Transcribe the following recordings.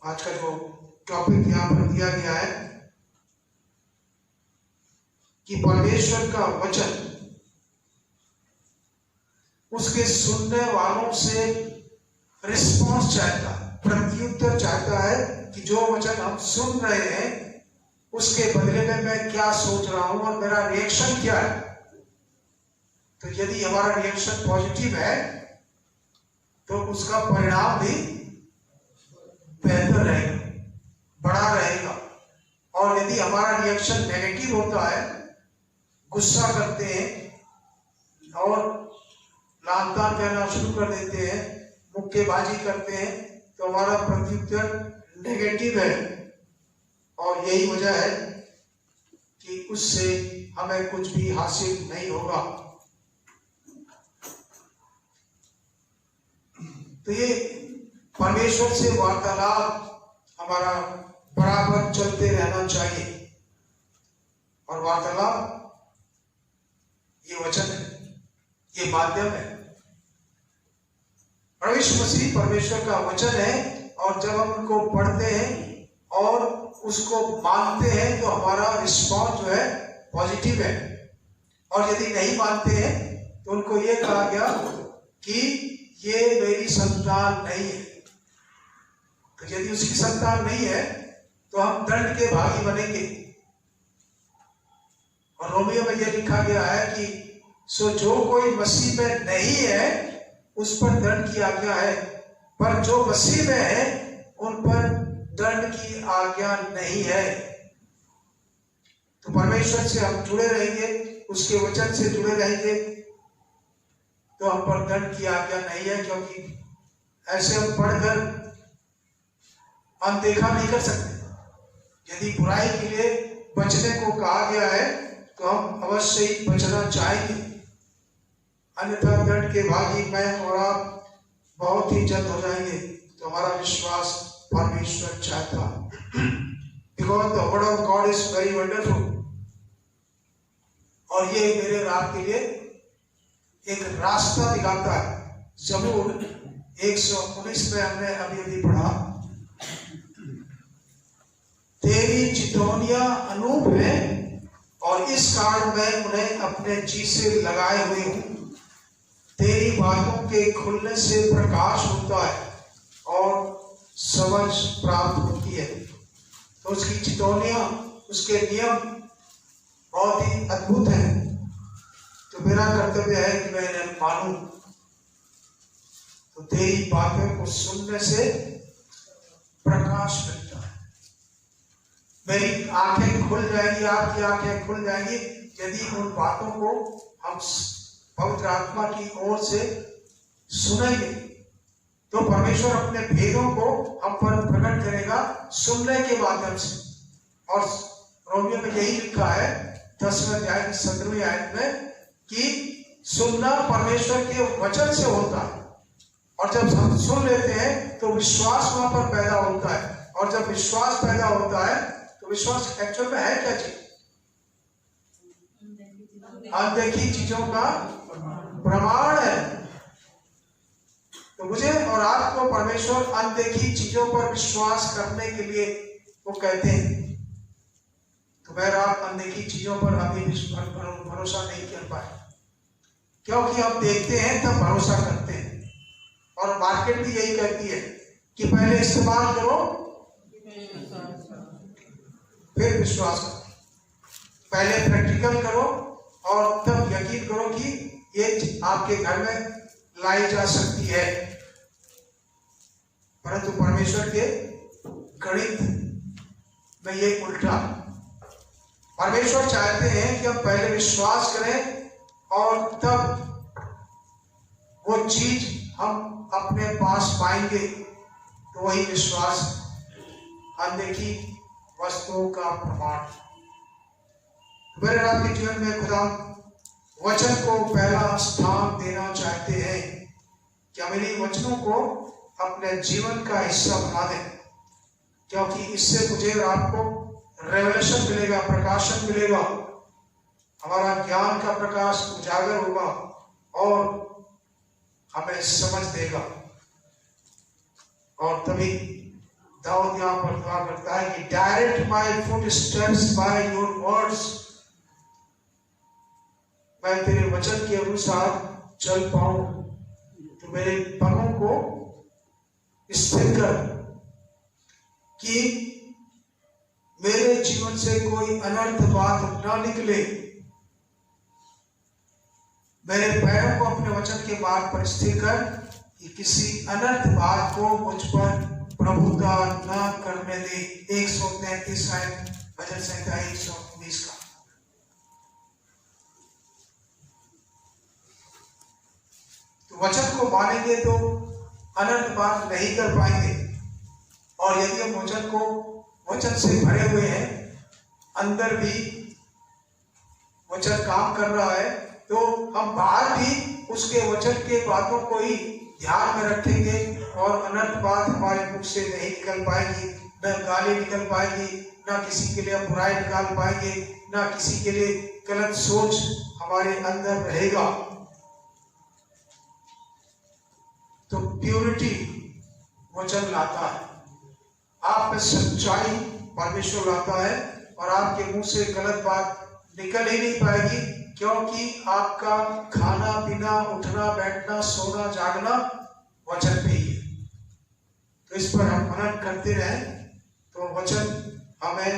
आज का जो टॉपिक यहाँ पर दिया गया है कि परमेश्वर का वचन उसके सुनने वालों से रिस्पॉन्स चाहता है, प्रत्युत्तर चाहता है कि जो वचन हम सुन रहे हैं उसके बदले में मैं क्या सोच रहा हूं और मेरा रिएक्शन क्या है। तो यदि हमारा रिएक्शन पॉजिटिव है तो उसका परिणाम भी बेहतर रहेगा, बड़ा रहेगा। और यदि हमारा रिएक्शन नेगेटिव होता है, गुस्सा करते हैं और लानतान कहना शुरू कर देते हैं, मुक्केबाजी करते हैं, तो हमारा प्रत्युत्तर नेगेटिव है। और यही वजह है कि उससे हमें कुछ भी हासिल नहीं होगा। तो ये परमेश्वर से वार्तालाप हमारा बराबर चलते रहना चाहिए। और वार्तालाप ये वचन है, ये माध्यम है। प्रभु मसीह परमेश्वर का वचन है और जब हम उनको पढ़ते हैं और उसको मानते हैं तो हमारा रिस्पॉन्स जो है पॉजिटिव है। और यदि नहीं मानते हैं तो उनको ये कहा गया कि ये मेरी संतान नहीं है। तो यदि उसकी संतान नहीं है तो हम दंड के भागी बनेंगे। और रोमियो में यह लिखा गया है कि सो जो कोई मसीह में नहीं है उस पर दंड की आज्ञा है, पर जो मसीह में है उन पर दंड की आज्ञा नहीं है। तो परमेश्वर से हम जुड़े रहेंगे, उसके वचन से जुड़े रहेंगे तो हम पर दंड की आज्ञा नहीं है, क्योंकि ऐसे हम पढ़कर अनदेखा नहीं कर सकते। यदि बुराई के लिए बचने को कहा गया है तो हम अवश्य ही बचना चाहेंगे, अन्यथा दंड के भागी मैं और आप बहुत ही जल्द हो जाएंगे। तो हमारा विश्वास परमेश्वर चाहता, because the word of God is very wonderful. और ये मेरे और आपके लिए एक रास्ता दिखाता है। ज़बूर 119 में हमने अभी पढ़ा, तेरी चितौनियां अनूप है और इस कारण मैं उन्हें अपने जी से लगाए हुए हूं। तेरी बातों के खुलने से प्रकाश होता है और समझ प्राप्त होती है। तो उसकी चितौनियां, उसके नियम बहुत ही अद्भुत हैं। तो मेरा कर्तव्य है कि मैं इन्हें मानूं। तो तेरी बातों को सुनने से प्रकाश मिलता है। मेरी आंखें खुल जाएंगी, आपकी आंखें खुल जाएंगी यदि उन बातों को हम पवित्र आत्मा की ओर से सुनेंगे। तो परमेश्वर अपने भेदों को हम पर प्रकट करेगा सुनने के माध्यम से। और रोमियो में यही लिखा है 10वें अध्याय की 17वीं आयत में कि सुनना परमेश्वर के वचन से होता है, और जब हम सुन लेते हैं तो विश्वास वहां पर पैदा होता है। और जब विश्वास पैदा होता है तो विश्वास एक्चुअल में है क्या चीज? अनदेखी चीजों का प्रमाण है। तो मुझे और आपको परमेश्वर अनदेखी चीजों पर विश्वास करने के लिए वो कहते हैं। तो मैं आप अनदेखी चीजों पर अभी भरोसा नहीं कर पाए, क्योंकि हम देखते हैं तब भरोसा करते हैं। और मार्केट भी यही कहती है कि पहले इस्तेमाल करो फिर विश्वास करो, पहले प्रैक्टिकल करो और तब यकीन करो कि ये आपके घर में लाई जा सकती है। परंतु परमेश्वर के गणित में ये उल्टा। परमेश्वर चाहते हैं कि हम पहले विश्वास करें और तब वो चीज हम अपने पास पाएंगे। तो वही विश्वास अनदेखी वस्तुओं का प्रमाण। मेरे आपके जीवन में खुदा वचन को पहला स्थान देना चाहते हैं। क्या मेरी वचनों को अपने जीवन का हिस्सा बना दें, क्योंकि इससे मुझे और आपको रेवलेशन मिलेगा, प्रकाशन मिलेगा, हमारा ज्ञान का प्रकाश उजागर होगा और हमें समझ देगा। और तभी दाऊद यहां पर दुआ करता है कि direct my foot steps by your words, मैं तेरे वचन के अनुसार चल पाऊं। तो मेरे पगों को स्थिर कर कि मेरे जीवन से कोई अनर्थ बात न निकले। मेरे पैरों को अपने वचन के मार्ग पर स्थिर कर कि किसी अनर्थ बात को मुझ पर प्रभुता न करने दे। 133 भजन संहिता 119 का। तो वचन को मानेंगे तो अनर्थ बात नहीं कर पाएंगे। और यदि हम वचन से भरे हुए हैं, अंदर भी वचन काम कर रहा है, तो हम बाहर भी उसके वचन के बातों को ही ध्यान में रखेंगे और अनर्थ बात हमारे मुख से नहीं निकल पाएगी, न गाली निकल पाएगी, न किसी के लिए हम बुराई निकाल पाएंगे, न किसी के लिए गलत सोच हमारे अंदर रहेगा। तो प्यूरिटी वचन लाता है, आप में सच्चाई परमेश्वर लाता है और आपके मुंह से गलत बात निकल ही नहीं पाएगी, क्योंकि आपका खाना पीना, उठना बैठना, सोना जागना वचन पे ही है। तो इस पर हम मनन करते रहें तो वचन हमें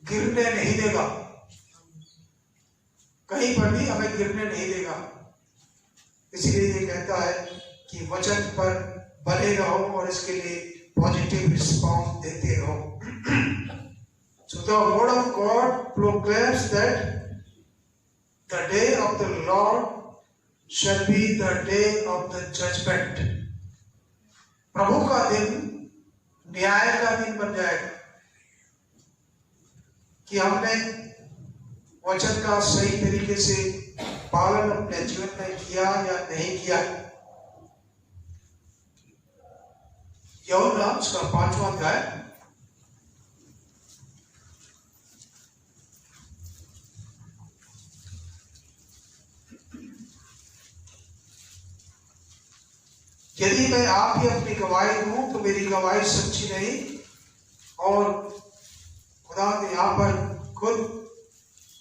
गिरने नहीं देगा, कहीं पर भी हमें गिरने नहीं देगा। इसीलिए ये कहता है कि वचन पर बने रहो और इसके लिए पॉजिटिव रिस्पॉन्स देते रहो। So the word of God proclaims that the day of the Lord shall be the day of the judgment. प्रभु का दिन न्याय का दिन बन जाएगा। कि हमने वचन का सही तरीके से पालन अपने जीवन में किया या नहीं किया। यूहन्ना उसका 5वां अध्याय यदि मैं आप ही अपनी गवाही दूं तो मेरी गवाही सच्ची नहीं। और खुदा यहाँ पर खुद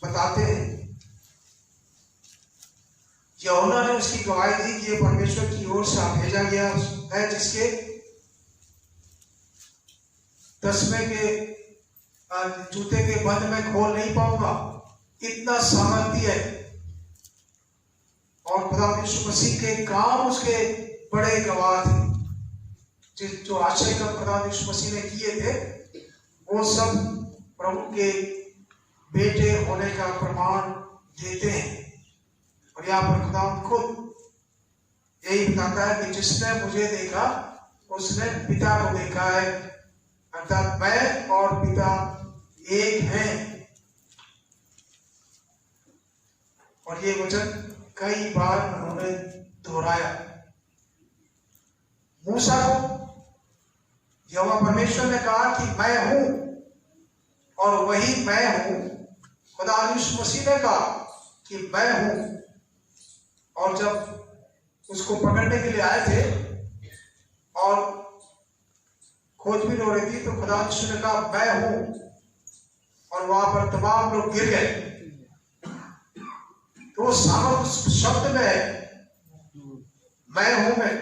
बताते हैं, यूहन्ना ने उसकी गवाही दी कि ये परमेश्वर की ओर से भेजा गया है, जिसके 10वें के जूते के बंद में खोल नहीं पाऊंगा, इतना सामर्थ्य है। और खुदा यीशु मसीह के काम उसके बड़े गवाह थे। जो आश्चर्य का खुदा यीशु मसीह ने किए थे वो सब प्रभु के बेटे होने का प्रमाण देते हैं। और यहाँ पर खुदा खुद यही बताता है कि जिसने मुझे देखा उसने पिता को देखा है, अर्थात मैं और पिता एक हैं। और ये वचन कई बार उन्होंने दोहराया। मूसा को यहोवा परमेश्वर ने कहा कि मैं हूं, और वही मैं हूं। खुदा यीशु मसीह ने कहा कि मैं हूं। और जब उसको पकड़ने के लिए आए थे और खोजबीन हो रही थी तो खुदा यीशु ने कहा मैं हूं, और वहां पर तमाम लोग गिर गए। तो सामर्थ शब्द में है, मैं हूं मैं,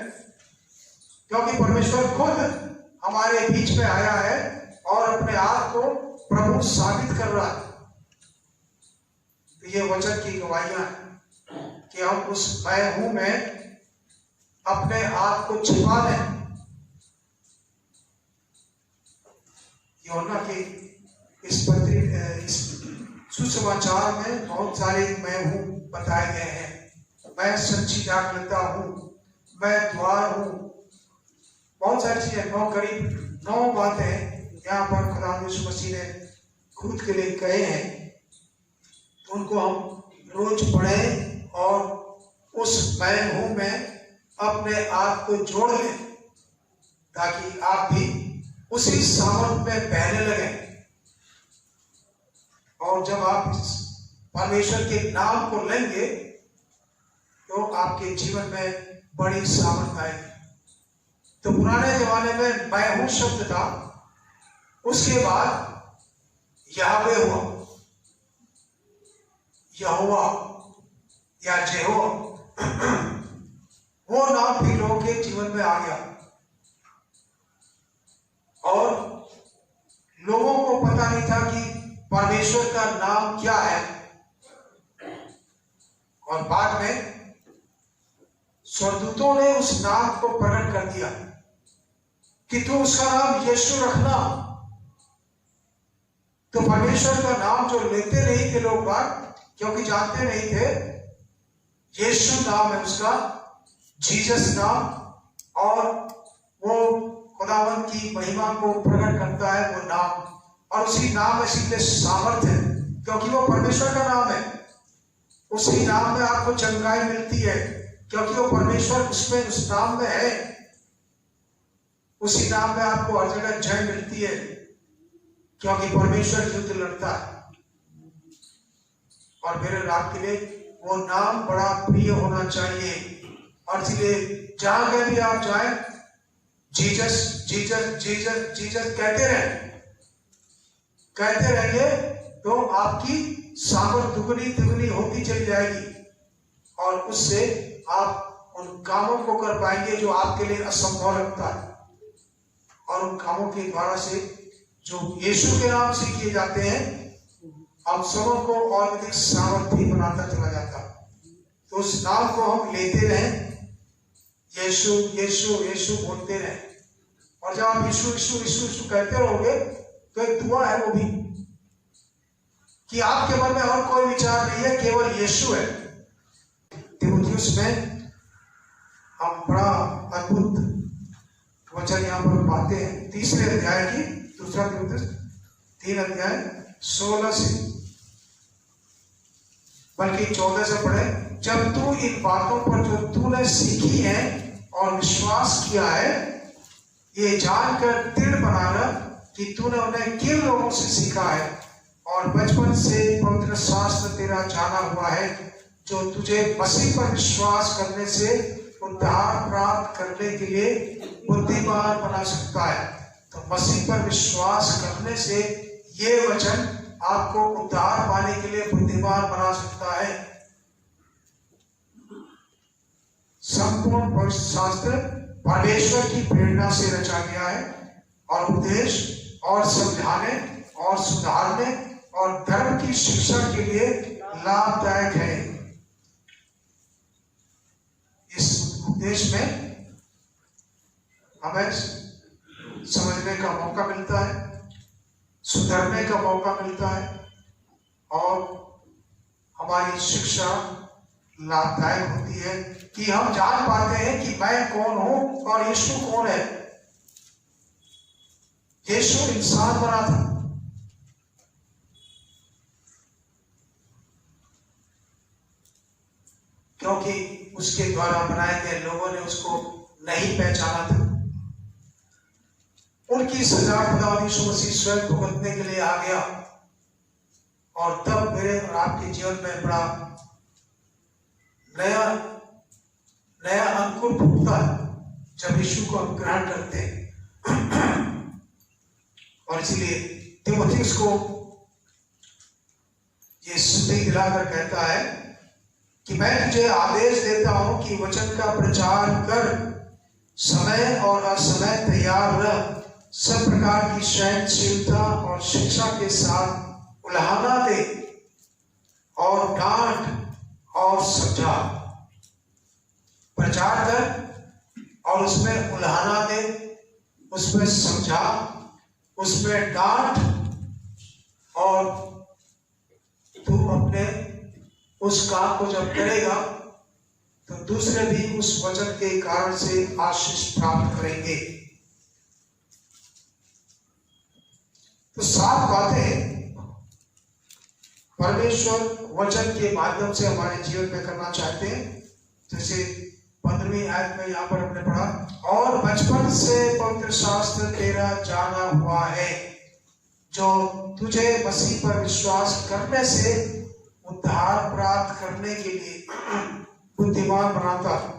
क्योंकि परमेश्वर खुद हमारे बीच में आया है और अपने आप को प्रभु साबित कर रहा है। तो ये वचन की गवाहियां कि हम उस मैं हूं में अपने आप को छिपा लें। यूहन्ना के इस सुसमाचार में बहुत सारे मैं हूं बताए गए हैं। मैं सच्ची दाखलता हूं, मैं द्वार हूं, बहुत सारी चीजें, करीब 9 बातें यहाँ पर खुदा यीशु मसीह ने खुद के लिए कहे हैं। तो उनको हम रोज पढ़ें और उस मैं हूं में अपने आप को जोड़ लें, ताकि आप भी उसी सामर्थ में बहने लगे। और जब आप परमेश्वर के नाम को लेंगे तो आपके जीवन में बड़ी सामर्थ आएगी। तो पुराने जमाने में मैं हूं शब्द था, उसके बाद याहवे हुआ, यहोवा या जेहोवा, वो नाम भी लोगों के जीवन में आ गया। और लोगों को पता नहीं था कि परमेश्वर का नाम क्या है। और बाद में स्वर्गदूतों ने उस नाम को प्रकट कर दिया कि तू उसका नाम यीशु रखना। तो परमेश्वर का नाम जो लेते नहीं थे लोग बात, क्योंकि जानते नहीं थे यीशु नाम है उसका, जीसस नाम, और वो खुदावंत की महिमा को प्रकट करता है वो नाम। और उसी नाम में सीधे सामर्थ है, क्योंकि वो परमेश्वर का नाम है। उसी नाम में आपको चंगाई मिलती है, क्योंकि वो परमेश्वर उसमें उस नाम में है। उसी नाम में आपको हर जगह जय मिलती है, क्योंकि परमेश्वर युद्ध लड़ता है। और मेरे रात के लिए वो नाम बड़ा प्रिय होना चाहिए। और इसलिए जहां कहीं भी आप जाएं, जीसस जीसस जीसस जीसस कहते रहेंगे तो आपकी सामर्थ दुगनी होती चली जाएगी, और उससे आप उन कामों को कर पाएंगे जो आपके लिए असंभव लगता है। और उन कामों के द्वारा से जो यीशु के नाम से किए जाते हैं, आप सबों को और अधिक सामर्थी बनाता चला जाता। तो उस नाम को हम लेते रहें, यीशु यीशु यीशु बोलते रहें। और जब आप यीशु यीशु यीशु यीशु कहते रहोगे तो एक दुआ है वो भी, कि आपके मन में और कोई विचार नहीं है, केवल यीशु है। तीमुथियुस में हम बड़ा अद्भुत वचन यहाँ पर पाते हैं, 3 अध्याय की, 2 तीमुथियुस 3 अध्याय 16 से बल्कि 14 से पढ़े। जब तू इन बातों पर जो तूने सीखी है और विश्वास किया है, ये जानकर दृढ़ बना रह कि तूने उन्हें किन लोगों से सीखा है और बचपन से पवित्र शास्त्र तेरा जाना हुआ है, जो तुझे मसीह पर विश्वास करने से उद्धार प्राप्त करने के लिए बुद्धिमान बना सकता है। तो मसीह पर विश्वास करने से ये वचन आपको उद्धार पाने के लिए बुद्धिमान बना सकता है। संपूर्ण पवित्र शास्त्र परमेश्वर की प्रेरणा से रचा गया है और उपदेश और समझाने और सुधारने और धर्म की शिक्षा के लिए लाभदायक है। इस उपदेश में हमें समझने का मौका मिलता है, सुधरने का मौका मिलता है और हमारी शिक्षा लाभदायक होती है कि हम जान पाते हैं कि मैं कौन हूं और यीशु कौन है। यीशु इंसान बना था, क्योंकि उसके द्वारा बनाए गए लोगों ने उसको नहीं पहचाना था। उनकी सजा खुदा यीशु मसीह स्वयं भुगतने के लिए आ गया और तब मेरे और आपके जीवन में बड़ा नया अंकुर फूटता है जब यीशु को हम ग्रहण करते हैं। और इसलिए तीमुथियुस को ये स्मृति दिलाकर कहता है कि मैं तुझे आदेश देता हूं कि वचन का प्रचार कर, समय और असमय तैयार रह, सब प्रकार की सहनशीलता और शिक्षा के साथ उल्हाना दे और डांट और समझा। प्रचार कर और उसमें उल्हाना दे, उसमें समझा, उसमें डांट, और तू अपने उस काम को जब करेगा तो दूसरे भी उस वचन के कारण से आशीष प्राप्त करेंगे। तो 7 बातें परमेश्वर वचन के माध्यम से हमारे जीवन में करना चाहते हैं। जैसे 15वीं आयत में यहाँ पर हमने पढ़ा, और बचपन से पवित्र शास्त्र तेरा जाना हुआ है, जो तुझे मसीह पर विश्वास करने से उद्धार प्राप्त करने के लिए बुद्धिमान बनाता है।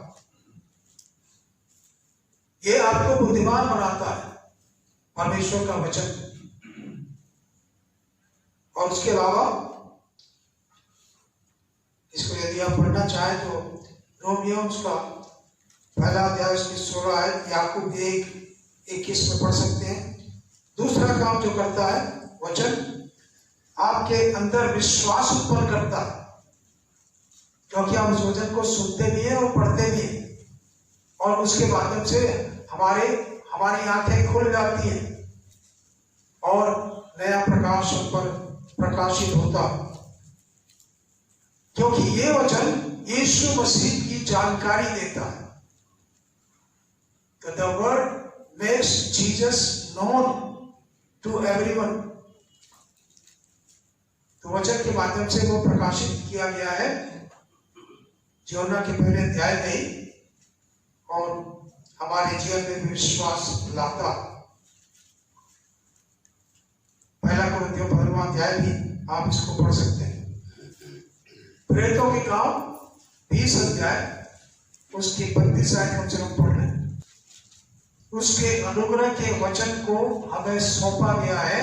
ये आपको बुद्धिमान बनाता है परमेश्वर का वचन। और उसके अलावा इसको यदि आप पढ़ना चाहें तो रोमियो उसका 1 अध्याय उसकी 16 आयत, याकूब 1:21 में पढ़ सकते हैं। दूसरा काम जो करता है वचन, आपके अंदर विश्वास उत्पन्न करता है, क्योंकि हम उस वचन को सुनते भी हैं और पढ़ते भी हैं और उसके माध्यम से हमारी आंखें खुल जाती हैं और नया प्रकाश हम पर प्रकाशित होता, क्योंकि ये वचन यीशु मसीह की जानकारी देता है। The word makes Jesus known to everyone। तो वचन के माध्यम से वो प्रकाशित किया गया है योना के पहले अध्याय में ही, और हमारे जीवन में विश्वास लाता। 1 कुरिन्थियों 15वां अध्याय भी आप इसको पढ़ सकते हैं। प्रेरितों के काम 20 अध्याय उसकी 32 आयत हम जरूर पढ़ रहे हैं। उसके अनुग्रह के वचन को हमें सौंपा गया है,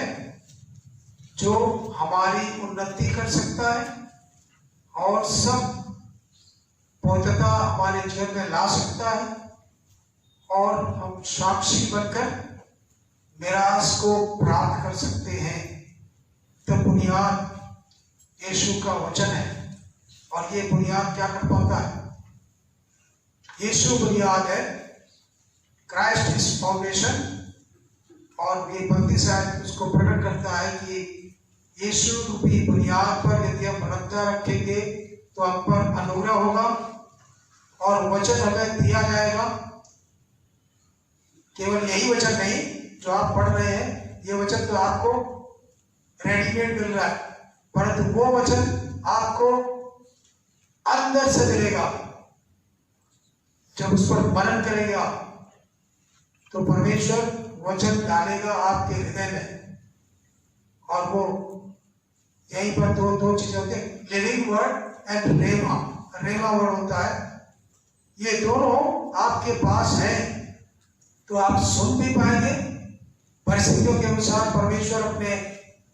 जो हमारी उन्नति कर सकता है और सब पवित्रता हमारे जीवन में ला सकता है, और हम साक्षी बनकर मिरास को प्राप्त कर सकते हैं। तो बुनियाद यीशु का वचन है, और ये बुनियाद क्या कर पाता है? यीशु बुनियाद है, क्राइस्ट इज फाउंडेशन। और ये 32 आयत उसको प्रकट करता है कि यीशु रूपी बुनियाद पर यदि हम भरोसा रखेंगे तो हम पर अनुग्रह होगा और वचन हमें दिया जाएगा। केवल यही वचन नहीं जो आप पढ़ रहे हैं, ये वचन तो आपको रेडी रेडीमेड मिल रहा है, परंतु वो वचन आपको अंदर से मिलेगा। जब उस पर मनन करेगा तो परमेश्वर वचन डालेगा आपके हृदय में, और वो यहीं पर दो चीजें होती है, लिविंग वर्ड एंड रेमा। रेमा वर्ड होता है, ये दोनों आपके पास है तो आप सुन भी पाएंगे। परिस्थितियों के अनुसार परमेश्वर अपने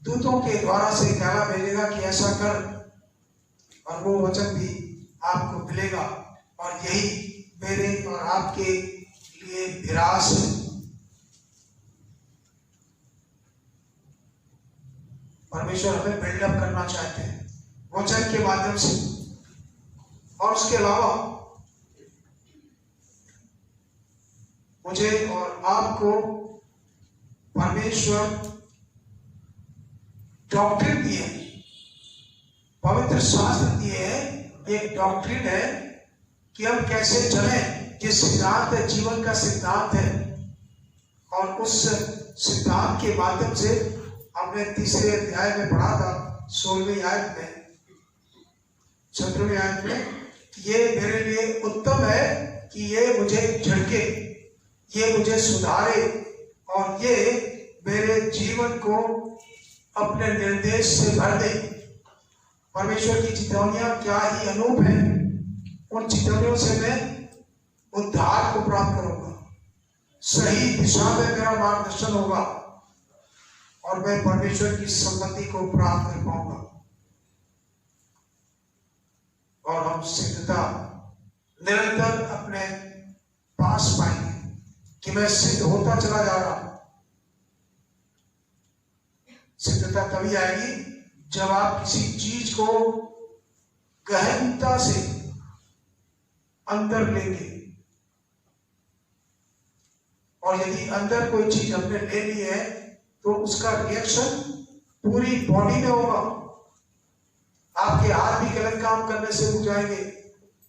दूतों के द्वारा से कहला भेजेगा कि ऐसा कर, और वो वचन भी आपको मिलेगा। और यही मेरे और आपके लिए विरास है। परमेश्वर हमें बिल्डअप करना चाहते हैं वचन के माध्यम से। और उसके अलावा मुझे और आपको परमेश्वर डॉक्ट्रिन दिए है, पवित्र शास्त्र दिए हैं। एक डॉक्ट्रिन है कि हम कैसे चलें, ये सिद्धांत है, जीवन का सिद्धांत है। और उस सिद्धांत के माध्यम से हमने तीसरे अध्याय में पढ़ा था, 16वीं आयत में, 17वीं आयत में, ये मेरे लिए उत्तम है कि ये मुझे झड़के, ये मुझे सुधारे, और ये मेरे जीवन को अपने निर्देश से भर दे। परमेश्वर की चितौनियां क्या ही अनूप है। उन चितौनियों से मैं उद्धार को प्राप्त करूंगा, सही दिशा में मेरा मार्गदर्शन होगा, और मैं परमेश्वर की सम्मति को प्राप्त कर पाऊंगा। और हम सिद्धता निरंतर अपने पास पाएंगे कि मैं सिद्ध होता चला जा रहा। सिद्धता तभी आएगी जब आप किसी चीज को गहनता से अंदर लेंगे, और यदि अंदर कोई चीज हमने ले ली है तो उसका रिएक्शन पूरी बॉडी में होगा। आपके हाथ भी गलत काम करने से रुक जाएंगे,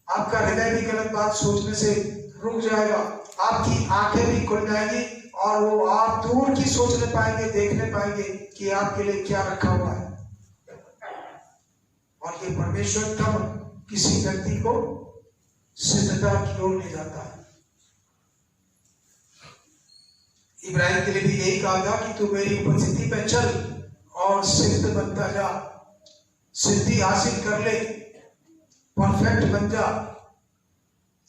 आपका हृदय भी गलत बात सोचने से रुक जाएगा, आपकी आंखें भी खुल जाएंगी, और वो आप दूर की सोचने पाएंगे, देखने पाएंगे कि आपके लिए क्या रखा हुआ है। और ये परमेश्वर तब किसी व्यक्ति को सिद्धता की ओर ले जाता है। इब्राहिम के लिए भी यही कहा था कि तू मेरी उपस्थिति में चल और सिद्ध बनता जा, सिद्धि हासिल कर ले, परफेक्ट बन जा।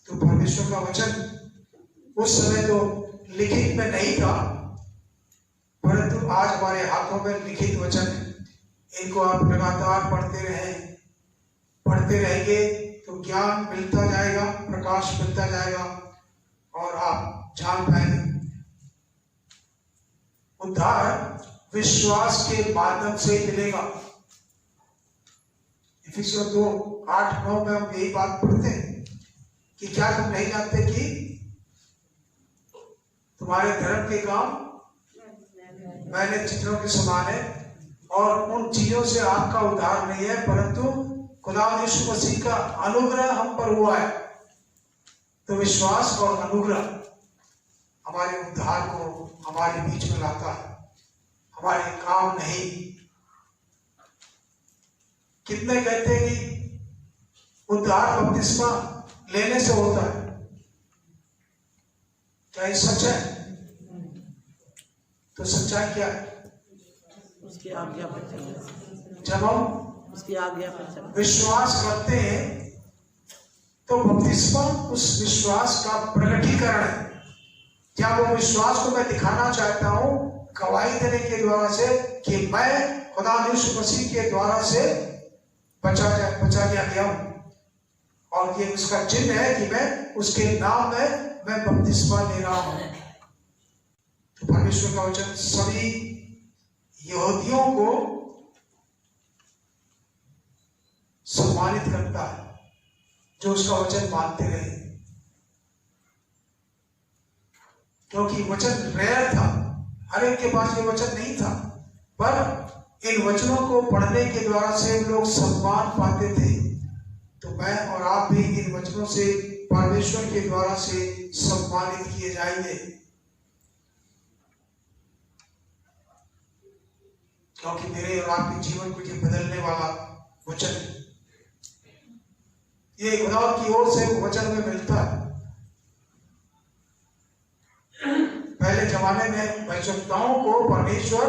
तो परमेश्वर का वचन उस समय तो लिखित में नहीं था, परंतु आज हमारे हाथों में लिखित वचन है। इनको आप लगातार पढ़ते रहेंगे तो ज्ञान मिलता जाएगा, प्रकाश मिलता जाएगा, और आप जान पाएंगे। उद्धार विश्वास के माध्यम से मिलेगा। इफिसियों 2:8-9 में हम यही बात पढ़ते हैं कि क्या तुम नहीं जानते कि तुम्हारे धर्म के काम मैंने चित्रों के समान है, और उन चीजों से आपका उद्धार नहीं है, परंतु खुदा यीशु मसीह का अनुग्रह हम पर हुआ है। तो विश्वास और अनुग्रह हमारे उद्धार को हमारे बीच में लाता है, हमारे काम नहीं। कितने कहते हैं कि उद्धार बपतिस्मा लेने से होता है, क्या ये सच है? तो सच्चाई क्या है? उसकी आज्ञा पर चलना। जब हम उसकी आज्ञा पर चलना विश्वास करते हैं तो बपतिस्मा उस विश्वास का प्रकटीकरण है। क्या वो विश्वास को मैं दिखाना चाहता हूं गवाही देने के द्वारा से कि मैं खुदा यीशु मसीह के द्वारा से बचा लिया गया हूं, और ये उसका चिन्ह है कि मैं उसके नाम में मैं बपतिस्मा ले रहा हूं। तो परमेश्वर का वचन सभी यहूदियों को सम्मानित करता है जो उसका वचन मानते रहे, क्योंकि वचन रेयर था, हर एक के पास ये वचन नहीं था, पर इन वचनों को पढ़ने के द्वारा से लोग सम्मान पाते थे। तो मैं और आप भी इन वचनों से परमेश्वर के द्वारा से सम्मानित किए जाएंगे। क्योंकि मेरे और आपके जीवन को ये बदलने वाला वचन, ये खुदा की ओर से वचन में मिलता है। पहले जमाने में भविष्यवक्ताओं को परमेश्वर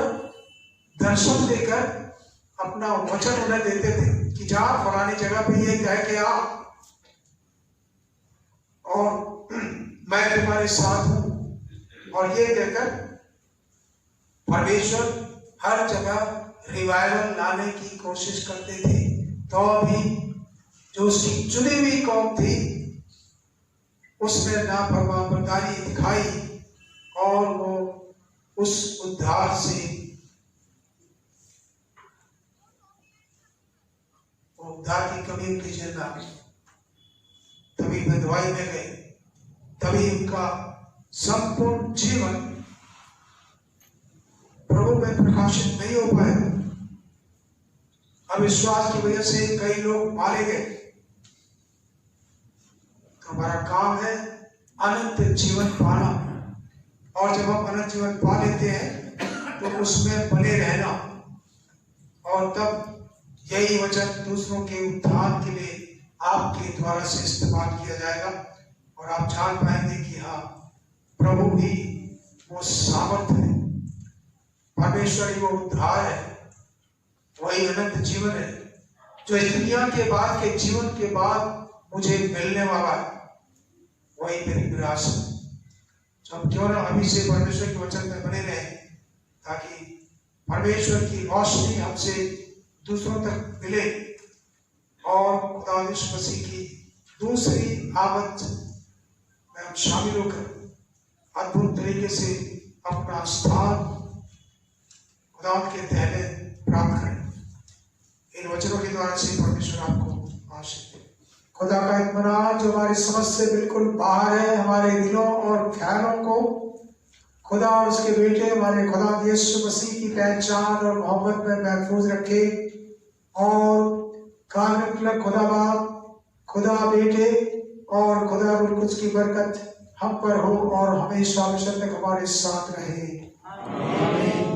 दर्शन देकर अपना वचन उन्हें देते थे कि जा फलानी जगह पे ये कह के आ और मैं तुम्हारे साथ हूं, और ये कहकर परमेश्वर हर जगह रिवाइवल लाने की कोशिश करते थे। तो भी जो उसकी चुनी हुई कौम थी उसने नाफरमानी दिखाई और वो उस उद्धार से उद्धार की कमी उनकी झेलना, तभी बदवाई में गए, तभी उनका संपूर्ण जीवन प्रभु में प्रकाशित नहीं हो पाया। अविश्वास की वजह से कई लोग मारे गए। तो हमारा काम है अनंत जीवन पाना, और जब हम अनंत जीवन पा लेते हैं तो उसमें बने रहना, और तब यही वचन दूसरों के उत्थान के लिए आपके द्वारा से इस्तेमाल किया जाएगा, और आप जान पाएंगे कि हाँ, प्रभु भी वो सामर्थ है, परमेश्वर ही वो उद्धार है, वही अनंत जीवन है जो इस दुनिया के बाद के जीवन के बाद मुझे मिलने वाला है, वही मेरी निराश है। तो हम क्यों ना अभी से परमेश्वर के वचन में बने रहें, ताकि परमेश्वर की रोशनी हमसे दूसरों तक मिले, और खुदा यीशु मसीह की दूसरी आमद में हम शामिल होकर अद्भुत तरीके से अपना स्थान खुदा के पहले प्राप्त करें। इन वचनों के द्वारा से परमेश्वर आपको आशीष दे। खुदा का इत्मीनान जो हमारी समझ से बिल्कुल बाहर है, हमारे दिलों और ख्यालों को खुदा और उसके बेटे हमारे खुदा यीशु मसीह की पहचान और मोहब्बत में महफूज रखे, और कामिल खुदा बाप, खुदा बेटे और खुदा रूह कुद्स की बरकत हम पर हो और हमेशा हमेशा तक हमारे साथ रहे। आमीन।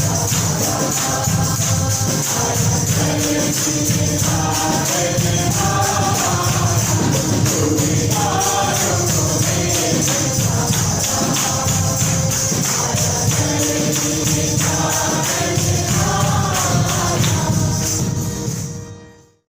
Thank you.